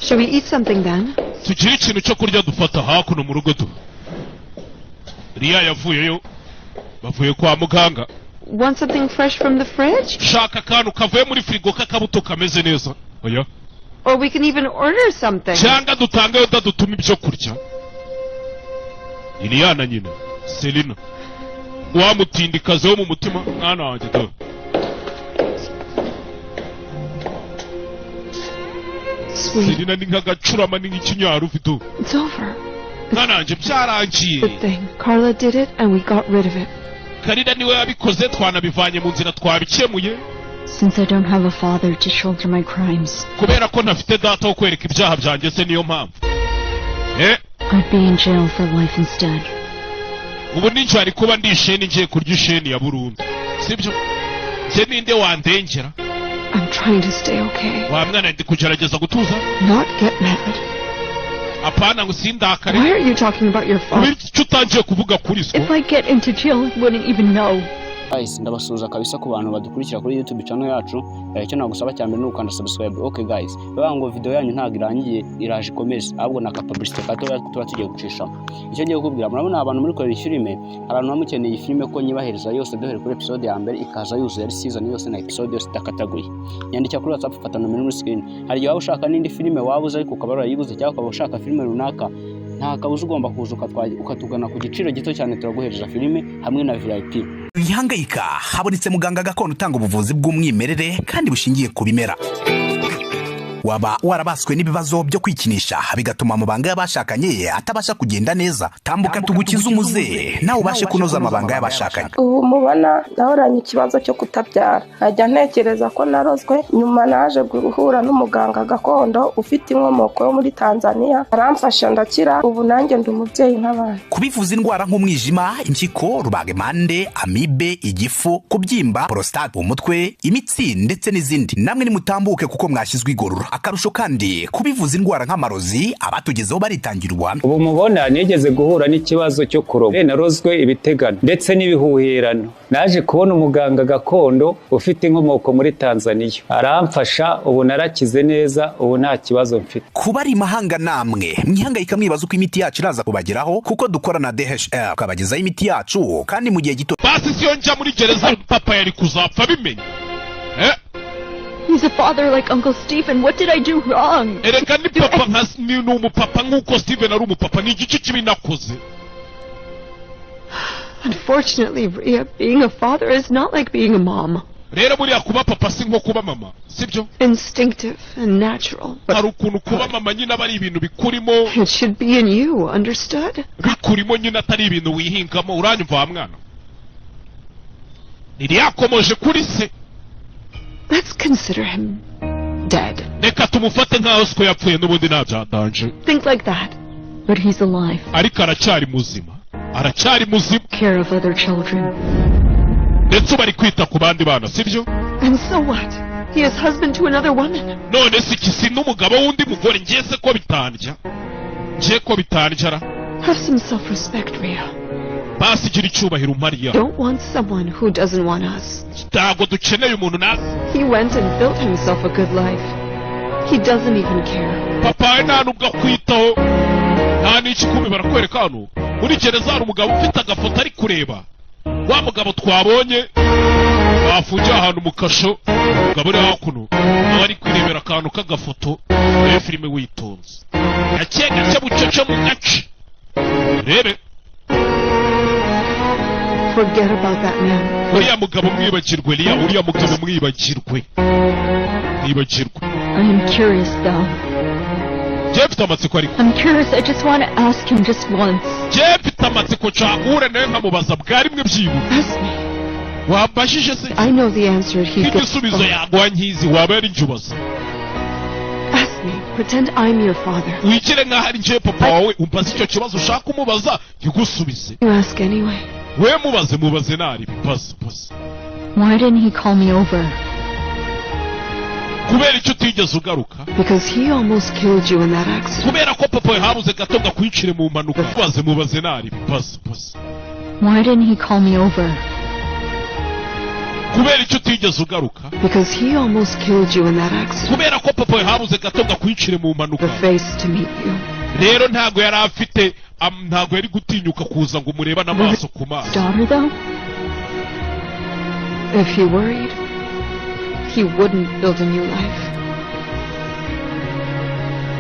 Shall we eat something then? Tugire ikintu cyo kurya dufata hakuno mu rugo tu. Ria yavuyeyo. Bavuye kwa muganga. Want something fresh from the fridge? Shaka akantu kavuye muri frigo kakabuto kameze neza. Oya. Or we can even order something. Cyangwa dutangayo dadutuma ibyo kurya. Iliana nyine. Selina. Wa mutindikaze wo mu mutima mwana wanjye do. Selina ni nkagacurama ni nk'ikinyaro ufite. It's over. Mwana wanjye byarangiye. Good thing. Carla did it and we got rid of it. Karida niwe yabikoze twanabivanye mu nzira twabikemuye. Since I don't have a father to shoulder my crimes. Kubera ko ntafite data wo kwereka ibyaha byanjye se niyo mpamvu. I'd be in jail for life instead. Ubu ninjye ari kuba ndisheni ngiye kurya isheni ya burundu. Sibyo? Je ninde wandengera? I'm trying to stay okay. Wa mwana ndi kugerageza gutuza? Not get mad. Apana ngo sindakare. Why are you talking about your father? Icyo utangiye kuvuga kuri so? If I get into jail, I wouldn't even know. Guys, ndabasuza kabisa ku bantu badukurikira kuri YouTube channel yacu. Icyo nagusaba cyane ni ukanda subscribe. Okay guys, baba ngo video yanyu ntago irangiye iraje ikomeze. Ahubwo na capability kato tuba tugiye gucisha. Icyo ngiye kukubwira murabona abantu muri korera filime, abantu bamukeneye filime ko nyibahereza yose duhere kuri episode ya mbere ikaza yuzuye season yose na episode yose takataguye. Nyandika kuri WhatsApp fata nomero muri screen. Hari igihe waba ushaka n'indi filime wabuze ariko ukaba warayibuze cyangwa ukaba ushaka filime runaka. Nta kabuza ugomba kuza ukatugana ku giciro gito cyane turaguhereza filime hamwe na VIP. Ihangayika habonetse muganga gakondo utanga ubuvuzi bw'umwimerere kandi bushingiye ku bimera. Waba warabaswe n'ibibazo byo kwikinisha bigatuma amabanga y'abashakanye atabasha kugenda neza, tambuka tugukiza umuze nawe ubashe kunoza amabanga y'abashakanye. Ubu mubona nahoranye ikibazo cyo kutabyara, najya ntekereza ko narozwe, nyuma naje guhura n'umuganga gakondo ufite inkomoko yo muri Tanzania, aramfasha ndakira, ubu nanjye ndi umubyeyi nk'abandi. Kubivuza indwara nk'umwijima, impyiko, rubagemande, amibe, igifu, kubyimba, prostate, umutwe, imitsi ndetse n'izindi, namwe nimutambuke kuko mwashyizwe igorora. Akarusho kandi kubivuza indwara nk'amarozi abatugezeho baritangirwa. Ubu mubona nigeze guhura n'ikibazo cyo kuroba, narozwe ibitegano ndetse n'ibihuherano. Naje kubona umuganga gakondo ufite inkomoko muri Tanzania, aramfasha, ubu narakize neza, ubu nta kibazo mfite. Kuba ari mahanga namwe mwihangayika mwibaza uko imiti yacu iraza kubageraho kuko dukora na DHL kabagezaho imiti yacu kandi mu gihe gito. Basi siyo njya muri gereza papa yari kuzapfa bimenye. He's a father like Uncle Stephen. What did I do wrong? Erega ni papa ni umupapa nk'uko Stephen ari umupapa, ni igice kibi nakoze. Unfortunately, Ria, being a father is not like being a mom. Rero buriya kuba papa si nko kuba mama, sibyo? Instinctive and natural. Hari ukuntu kuba mama nyine aba ari ibintu bikurimo. It should be in you, understood? Bikurimo nyine atari ibintu wihingamo, uranyumva mwana? Niri yakomoje kuri se. Let's consider him dead. Reka tumufate nkaho siko yapfuye n'ubundi ntabyandanje. Think like that. But he's alive. Ariko aracyari muzima. Aracyari muzima. Care of other children. Ndetse bari kwita ku bandi bana, sibyo? And so what? He is husband to another woman. None si kisi n'umugabo wundi mugore, ngeze ko bitandya. Ngiye ko bitandyara. Have some self-respect, Ria. Basi gira icyubahiro Maria. Don't want someone who doesn't want us. Ntabwo dukeneye umuntu na. He went and built himself a good life. He doesn't even care. Papa nta nubwo kwitaho. Nta n'iki kumwe barakwereka hano. Muri gereza hari umugabo ufite agafoto ari kureba. Wa mugabo twabonye bafungiye ahantu mu kasho. Umugabo uri hakuno ari kwirebera akantu k'agafoto. Iyo filime witonze. Gake bucece mu gace. Rebe. Forget about that man. Uriya mugabo mwibagirwe, Ria, uriya mugabo mwibagirwe. Mwibagirwe. I am curious though. Jefita amatsiko ariko. I'm curious, I just want to ask him just once. Jefita amatsiko cyahure nawe nkamubaza bwari mwe byibuka. Ask me. Wabashije se? I know the answer he gets. Igisubizo yaguha nkizi waba yari njubaza. Ask me. Pretend I'm your father. Wigire nkaho ari nje papa wawe umbaza icyo kibazo ushaka umubaza yigusubize. You ask anyway. We mubaze nari bibaza. Why didn't he call me over? Kubera icyo utigeze ugaruka. Because he almost killed you in that accident. Kubera ko papa habuze gato gakwicire mu mpanuka. Mubaze nari bibaza. Why didn't he call me over? kubera icyo utigeze ugaruka Because he almost killed you in that accident. kubera ko papa we habuze gato gakwicire mu mpanuka The face to meet you. rero ntago yari afite ntago yari gutinyuka kuza ngo mureba n'amaso ku maso Daughter, though? If he worried, he wouldn't build a new life.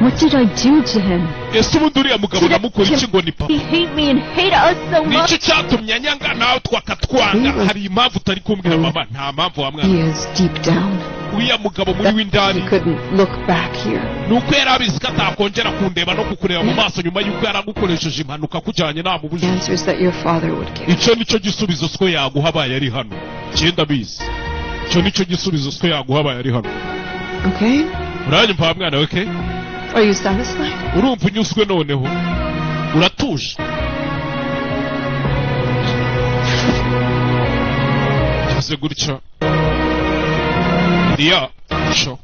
What did I do to him? ese ubundi uriya mugabo namukora iki ngo ni papa He hate me and hate us so much. nicyo cyatumye anyanga nawe twakatwanga hari impamvu utari kumbwira mama nta mpamvu wa He mwana is deep down. uriya mugabo muri He w'indani couldn't look back here. ni uko yari abizi ko atakongera kundeba no kukureba mu maso nyuma y'uko yari agukoresheje impanuka kujyanye nta The mubujije answers that your father would give. icyo nicyo gisubizo siko yaguha abaye ari hano cyenda bizi icyo nicyo gisubizo siko yaguha abaye ari hano Okay? uranyumva wa mwana we ke Are you satisfied? urumva unyuzwe noneho uratuje tuze gutya iriya sho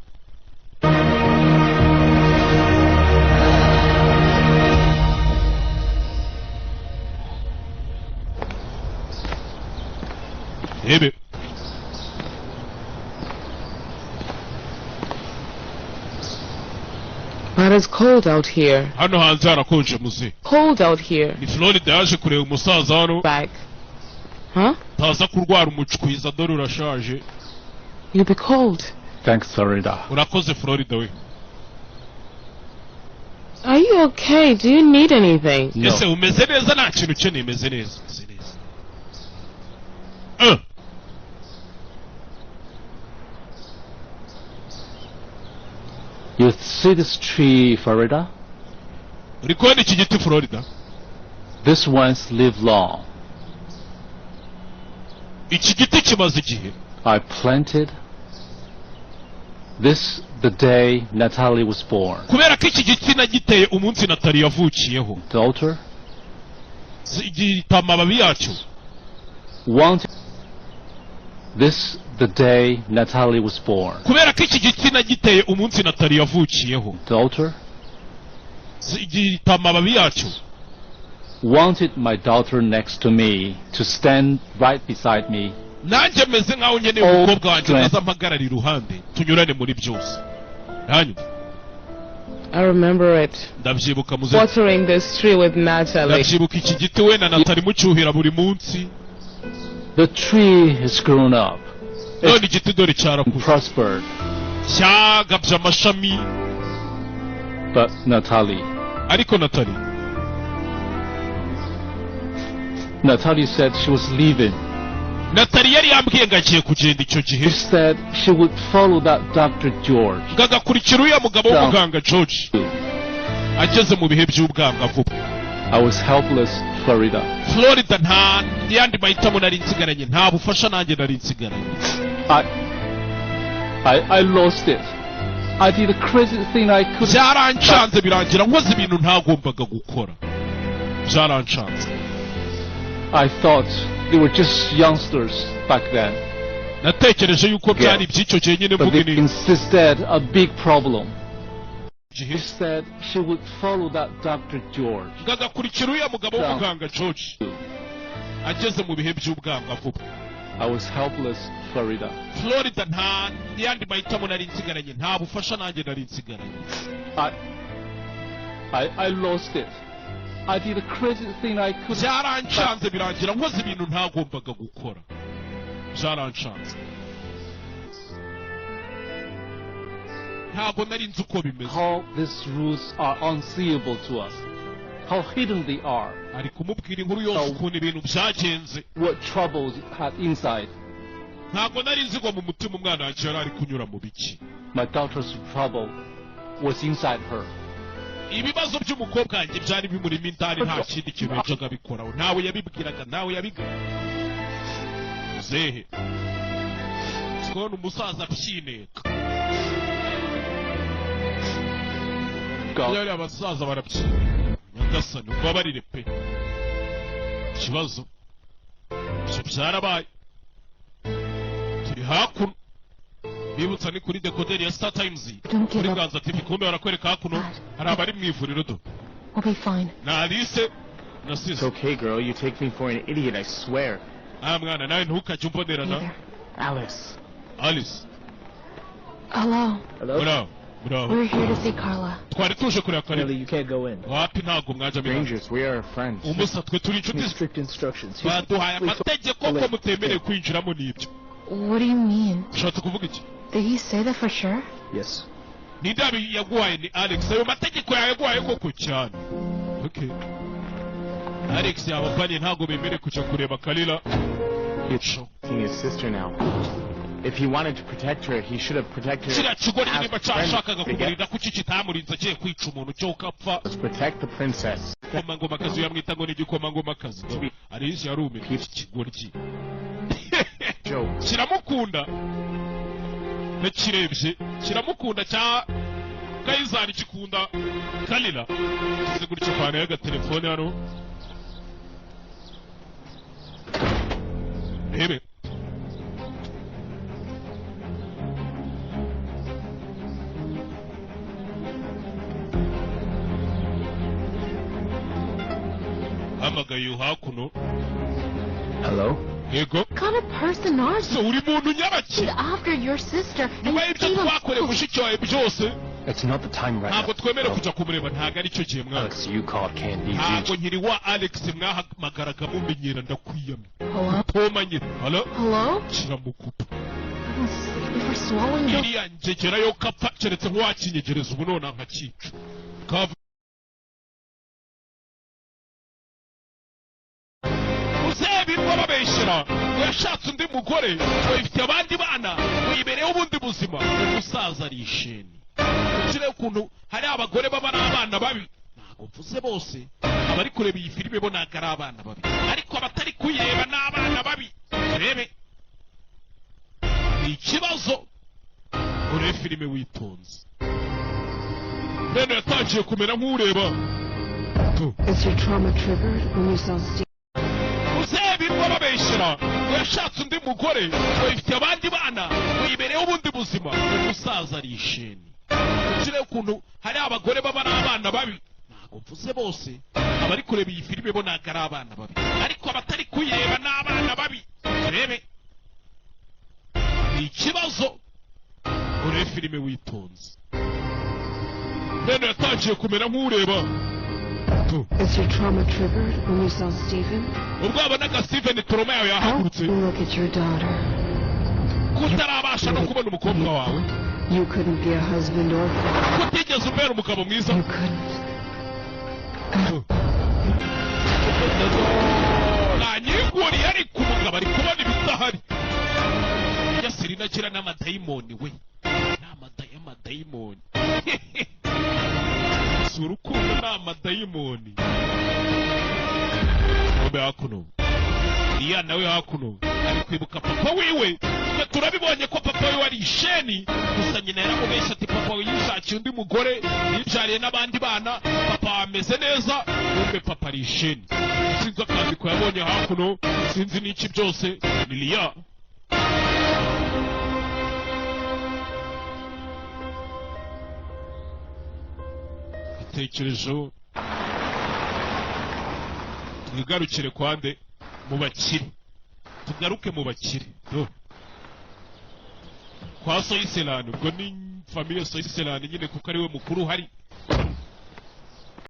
ebe But it's cold out here. hano hanze harakonje muze Cold out here. ni Florida yaje kureba umusaza hano Bag. Huh? taza kurwara umucukwiza dore urashaje You'll be cold. Thanks, Florida. urakoze Florida we Are you okay? Do you need anything? No. ese umeze neza nta kintu ukeneye meze neza meze neza You see this tree, Florida? uri kubona iki giti Florida This ones live long. iki giti kimaze igihe I planted this the day Natalie was born. kubera ko iki giti nagiteye umunsi Natali yavukiyeho Daughter gita amababi yacyo wanted this the day Natalie was born. kubera ko iki giti nagiteye umunsi Natali yavukiyeho Daughter gita amababi yacyo wanted my daughter next to me to stand right beside me. nanjye meze nkaho nkeneye umukobwa wanjye naza mpagarara iruhande tunyurane muri byose hanyuma I remember it. ndabyibuka muze Watering this tree with Natalie. ndabyibuka iki giti we na Natali mucyuhira buri munsi The tree has grown up, none igiti dore cyarakuze prospered, cyagabye amashami but Natalie ariko Natalie said she was leaving. Natali yari yambwiye ngo agiye kugenda icyo gihe She said she would follow that Dr. George. ngo agakurikira uriya mugabo w'umuganga George ageze mu bihe by'ubwangavu I was helpless, Florida. Florida nta yandi mahitamo nari nsigaranye nta bufasha nanjye nari nsigaranye I lost it. I did the craziest thing I could. byaranshanze birangira nkoze ibintu ntagombaga gukora byaranshanze I thought they were just youngsters back then. natekereje yuko byari iby'icyo gihe nyine But mvuga they ni insisted a big problem. She gihe said she would follow that Dr. George. ngo agakurikira uriya mugabo w'umuganga George ageze mu bihe by'ubwangavu I was helpless, Florida. Florida nta yandi mahitamo nari nsigaranye nta bufasha nanjye nari nsigaranye I lost it. I did the craziest thing I could. byaranshanze birangira nkoze ibintu ntagombaga gukora byaranshanze ntabwo nari nzi uko bimeze How these rules are unseeable to us. How hidden they are. ari kumubwira inkuru yose ukuntu ibintu byagenze What troubles it had inside. ntabwo nari nzi ngo mu mutima umwana wanjye yari ari kunyura mu biki My daughter's trouble was inside her. ibibazo by'umukobwa wanjye byari bimurimo indani nta kindi kintu yajaga abikoraho ntawe yabibwiraga ntawe yabigaga muzehe sikubona umusaza abyineka yari abasaza barabyineka nyagasani ubabarire pe ikibazo ibyo byarabaye turi hakuno bibutsa ni kuri dekoderi ya Star Times kuri Ganza TV kumbe barakwereka hakuno hari abari mu ivuriro do We'll be fine. na Alice na It's Sisi okay, girl. You take me for an idiot, I swear. mwana nawe ntukajye umbonerana Alice. Alice. Hello. Hello. We're here to see Carla. Twari tuje kureba Carla. Millie, you can't go in. Wapi ntago mwaje mwe. Strangers, we are friends. Umusa twe turi inshuti. Strict instructions. Baduhaye amategeko ko mutemereye kwinjiramo n'ibyo. What do you mean? Ushatse kuvuga iki? Did he say that for sure? Yes. Ni ndabi yaguhaye ni Alex. Ayo mategeko yaguhaye koko cyane. Okay. Alex yabapanye ntago bemere kuja kureba Kalila. He's his sister now. If he wanted to protect her, he should have protected her. Let's protect the princess. Joe. Kiramukunda. Nekirebye. Kiramukunda cya Kayizari kikunda Kalila. Kize gutyo kwa nayo telefone hano. Rebe. Hamagaye hakuno. Hello? Yego. What kind of person are So you? uri muntu nyabaki. He's after your sister. Nyuma y'ibyo twakoreye mushiki wawe byose. It's not the time right Ntabwo now. twemere kuja kumureba ntago ari cyo gihe mwana. Alex, you called Candy. Ntabwo nkiri wa Alex mwahamagaraga mumenyera ndakwiyamye. Hello? Tomanye. Hello? Hello? Kiramukupa. I'm sleepy for swallowing your... Iriya njegera yo kapfa keretse nk'uwakinyegereza ubu nona nkakica. Uzebirwa babeshera yashatse undi mugore ifite abandi bana wibereyeho ubundi buzima umusaza ari isheni ukire ukuntu hari abagore baba n'abana babi ntago mvuze bose abari kureba iyi filime bo ntago ari abana babi ariko abatari kuyireba n'abana babi rebe ni ikibazo ure filime witonze bene yatangiye kumera nk'ureba Is your trauma triggered when you saw Steve? Uzebirwa babeshera yashatse undi mugore ifite abandi bana wibereyeho ubundi buzima umusaza ari isheni ukire ukuntu hari abagore baba n'abana babi ntago mvuze bose abari kureba iyi filime bo ntago ari abana babi ariko abatari kuyireba n'abana babi rebe ni ikibazo ure filime witonze bene yatangiye kumera nk'ureba Is your trauma triggered when you saw Stephen? ubwo wabonaga Steven trauma yawe yahagurutse Look at your daughter. kutarabasha no kubona umukobwa wawe You couldn't be a husband or father. kutigeze umbera umugabo mwiza You couldn't. nanyiguriye ariko umugabo ari kubona ibidahari iyo Serena agira n'amadayimoni we n'amadayimoni si urukundo n'amadayimoni ombe hakuno iya nawe hakuno ari kwibuka papa wiwe twe turabibonye ko papa wiwe ari isheni gusa nyina yaramubeshya ati papa wiwe yishakiye undi mugore yibyariye n'abandi bana papa ameze neza umbe papa ari isheni sinzi akazi ko yabonye hakuno sinzi n'iki byose ni Liya bitekerejeho twigarukire kwande mu bakire tugaruke mu bakire kwa Soyiselani ubwo ni famiye Soyiselani nyine kuko ariwe mukuru hari